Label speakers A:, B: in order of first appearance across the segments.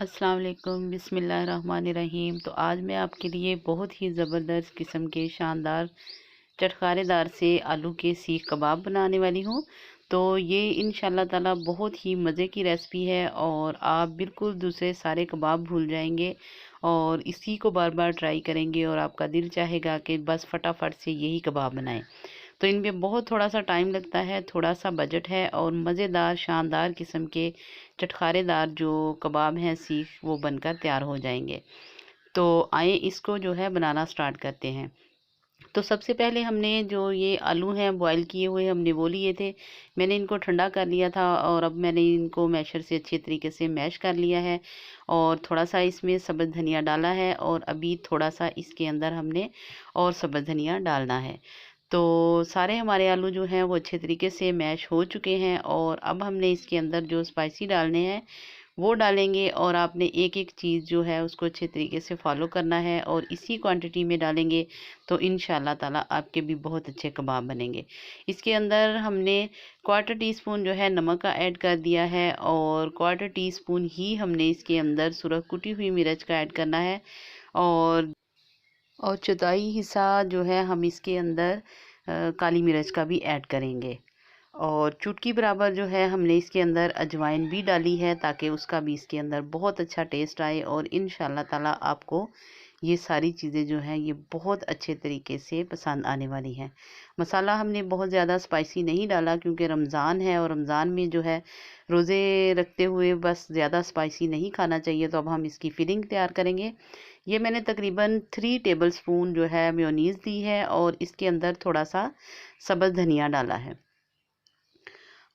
A: अस्सलाम वालेकुम बिस्मिल्लाहिर्रहमानिर्रहीम। तो आज मैं आपके लिए बहुत ही ज़बरदस्त किस्म के शानदार चटखारेदार से आलू के सीख कबाब बनाने वाली हूँ। तो ये इंशाल्लाह ताला बहुत ही मज़े की रेसिपी है और आप बिल्कुल दूसरे सारे कबाब भूल जाएंगे और इसी को बार बार ट्राई करेंगे और आपका दिल चाहेगा कि बस फटाफट से यही कबाब बनाएं। तो इनमें बहुत थोड़ा सा टाइम लगता है, थोड़ा सा बजट है और मज़ेदार शानदार किस्म के चटखारेदार जो कबाब हैं सीख वो बनकर तैयार हो जाएंगे। तो आए इसको जो है बनाना स्टार्ट करते हैं। तो सबसे पहले हमने जो ये आलू हैं बॉईल किए हुए हमने वो लिए थे। मैंने इनको ठंडा कर लिया था और अब मैंने इनको मैशर से अच्छे तरीके से मैश कर लिया है और थोड़ा सा इसमें सब्ज़ धनिया डाला है और अभी थोड़ा सा इसके अंदर हमने और सब्ज़ धनिया डालना है। तो सारे हमारे आलू जो हैं वो अच्छे तरीके से मैश हो चुके हैं और अब हमने इसके अंदर जो स्पाइसी डालने हैं वो डालेंगे और आपने एक एक चीज़ जो है उसको अच्छे तरीके से फॉलो करना है और इसी क्वांटिटी में डालेंगे तो इंशाल्लाह ताला आपके भी बहुत अच्छे कबाब बनेंगे। इसके अंदर हमने क्वार्टर टी स्पून जो है नमक का ऐड कर दिया है और क्वार्टर टी स्पून ही हमने इसके अंदर सुरख कुटी हुई मिर्च का ऐड करना है और चौथाई हिस्सा जो है हम इसके अंदर काली मिर्च का भी ऐड करेंगे और चुटकी बराबर जो है हमने इसके अंदर अजवाइन भी डाली है ताकि उसका भी इसके अंदर बहुत अच्छा टेस्ट आए और इंशाल्लाह ताला आपको ये सारी चीज़ें जो हैं ये बहुत अच्छे तरीके से पसंद आने वाली हैं। मसाला हमने बहुत ज़्यादा स्पाइसी नहीं डाला क्योंकि रमज़ान है और रमज़ान में जो है रोज़े रखते हुए बस ज़्यादा स्पाइसी नहीं खाना चाहिए। तो अब हम इसकी फिलिंग तैयार करेंगे। ये मैंने तकरीबन 3 टेबल स्पून जो है मेयोनीज़ दी है और इसके अंदर थोड़ा सा सब्ज़ धनिया डाला है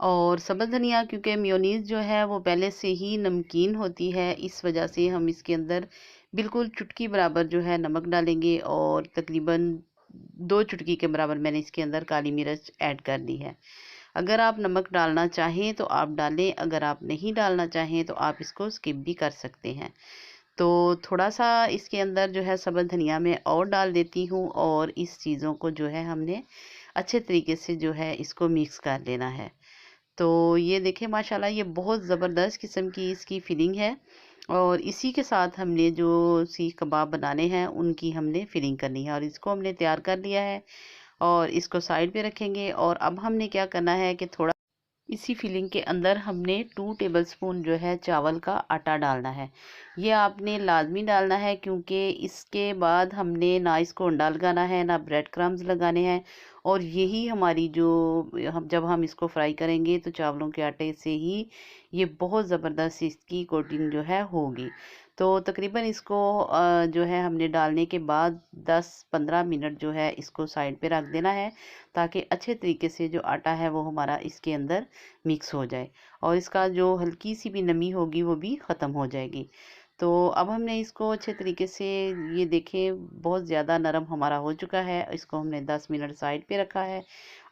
A: और सब्ज़ धनिया क्योंकि मेयोनीज़ जो है वो पहले से ही नमकीन होती है, इस वजह से हम इसके अंदर बिल्कुल चुटकी बराबर जो है नमक डालेंगे और तकरीबन 2 चुटकी के बराबर मैंने इसके अंदर काली मिर्च ऐड कर दी है। अगर आप नमक डालना चाहें तो आप डालें, अगर आप नहीं डालना चाहें तो आप इसको स्किप भी कर सकते हैं। तो थोड़ा सा इसके अंदर जो है सब्ज़ धनिया मैं और डाल देती हूँ और इस चीज़ों को जो है हमने अच्छे तरीके से जो है इसको मिक्स कर लेना है। तो ये देखें माशाल्लाह ये बहुत ज़बरदस्त किस्म की इसकी फिलिंग है और इसी के साथ हमने जो सीख कबाब बनाने हैं उनकी हमने फिलिंग करनी है और इसको हमने तैयार कर लिया है और इसको साइड पे रखेंगे। और अब हमने क्या करना है कि थोड़ा इसी फिलिंग के अंदर हमने 2 टेबल स्पून जो है चावल का आटा डालना है। ये आपने लाजमी डालना है क्योंकि इसके बाद हमने ना इसको अंडा लगाना है ना ब्रेड क्रम्स लगाने हैं और यही हमारी जो हम जब हम इसको फ्राई करेंगे तो चावलों के आटे से ही ये बहुत ज़बरदस्त इसकी कोटिंग जो है होगी। तो तकरीबन इसको जो है हमने डालने के बाद 10-15 मिनट जो है इसको साइड पे रख देना है ताकि अच्छे तरीके से जो आटा है वो हमारा इसके अंदर मिक्स हो जाए और इसका जो हल्की सी भी नमी होगी वो भी ख़त्म हो जाएगी। तो अब हमने इसको अच्छे तरीके से ये देखें बहुत ज़्यादा नरम हमारा हो चुका है। इसको हमने 10 मिनट साइड पे रखा है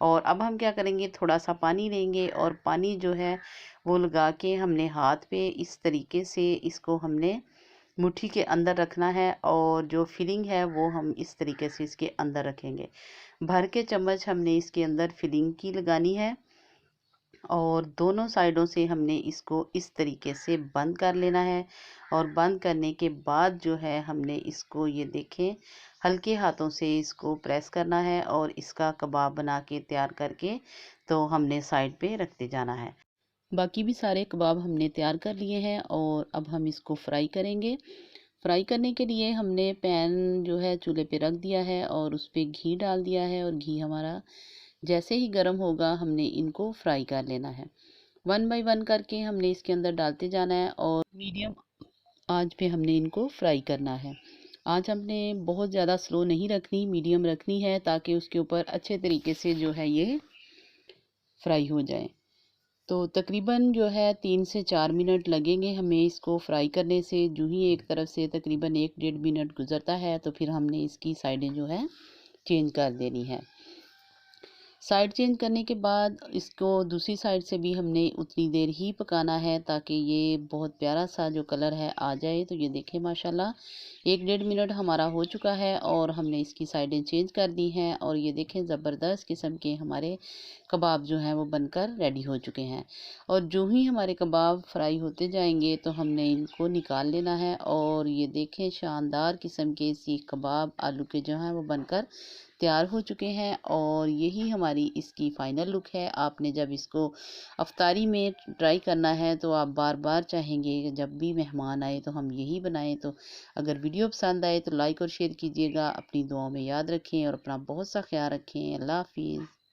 A: और अब हम क्या करेंगे थोड़ा सा पानी लेंगे और पानी जो है वो लगा के हमने हाथ पे इस तरीके से इसको हमने मुट्ठी के अंदर रखना है और जो फिलिंग है वो हम इस तरीके से इसके अंदर रखेंगे। भर के चम्मच हमने इसके अंदर फिलिंग की लगानी है और दोनों साइडों से हमने इसको इस तरीके से बंद कर लेना है और बंद करने के बाद जो है हमने इसको ये देखें हल्के हाथों से इसको प्रेस करना है और इसका कबाब बना के तैयार करके तो हमने साइड पे रखते जाना है। बाकी भी सारे कबाब हमने तैयार कर लिए हैं और अब हम इसको फ्राई करेंगे। फ्राई करने के लिए हमने पैन जो है चूल्हे पे रख दिया है और उस पे घी डाल दिया है और घी हमारा जैसे ही गर्म होगा हमने इनको फ्राई कर लेना है। 1 बाय 1 करके हमने इसके अंदर डालते जाना है और मीडियम आंच पे हमने इनको फ्राई करना है। आंच हमने बहुत ज़्यादा स्लो नहीं रखनी, मीडियम रखनी है ताकि उसके ऊपर अच्छे तरीके से जो है ये फ्राई हो जाए। तो तकरीबन जो है 3 से 4 मिनट लगेंगे हमें इसको फ्राई करने से। जो ही एक तरफ से तकरीबन 1-1.5 मिनट गुजरता है तो फिर हमने इसकी साइडें जो है चेंज कर देनी है। साइड चेंज करने के बाद इसको दूसरी साइड से भी हमने उतनी देर ही पकाना है ताकि ये बहुत प्यारा सा जो कलर है आ जाए। तो ये देखें माशाल्लाह 1-1.5 मिनट हमारा हो चुका है और हमने इसकी साइडें चेंज कर दी हैं और ये देखें ज़बरदस्त किस्म के हमारे कबाब जो हैं वो बनकर रेडी हो चुके हैं। और जो ही हमारे कबाब फ्राई होते जाएंगे तो हमने इनको निकाल लेना है और ये देखें शानदार किस्म के ये कबाब आलू के जो हैं वो बनकर तैयार हो चुके हैं। और यही हमारी इसकी फ़ाइनल लुक है। आपने जब इसको अफ्तारी में ट्राई करना है तो आप बार बार चाहेंगे कि जब भी मेहमान आए तो हम यही बनाएं। तो अगर वीडियो पसंद आए तो लाइक और शेयर कीजिएगा। अपनी दुआओं में याद रखें और अपना बहुत सा ख्याल रखें। अल्लाह हाफिज़।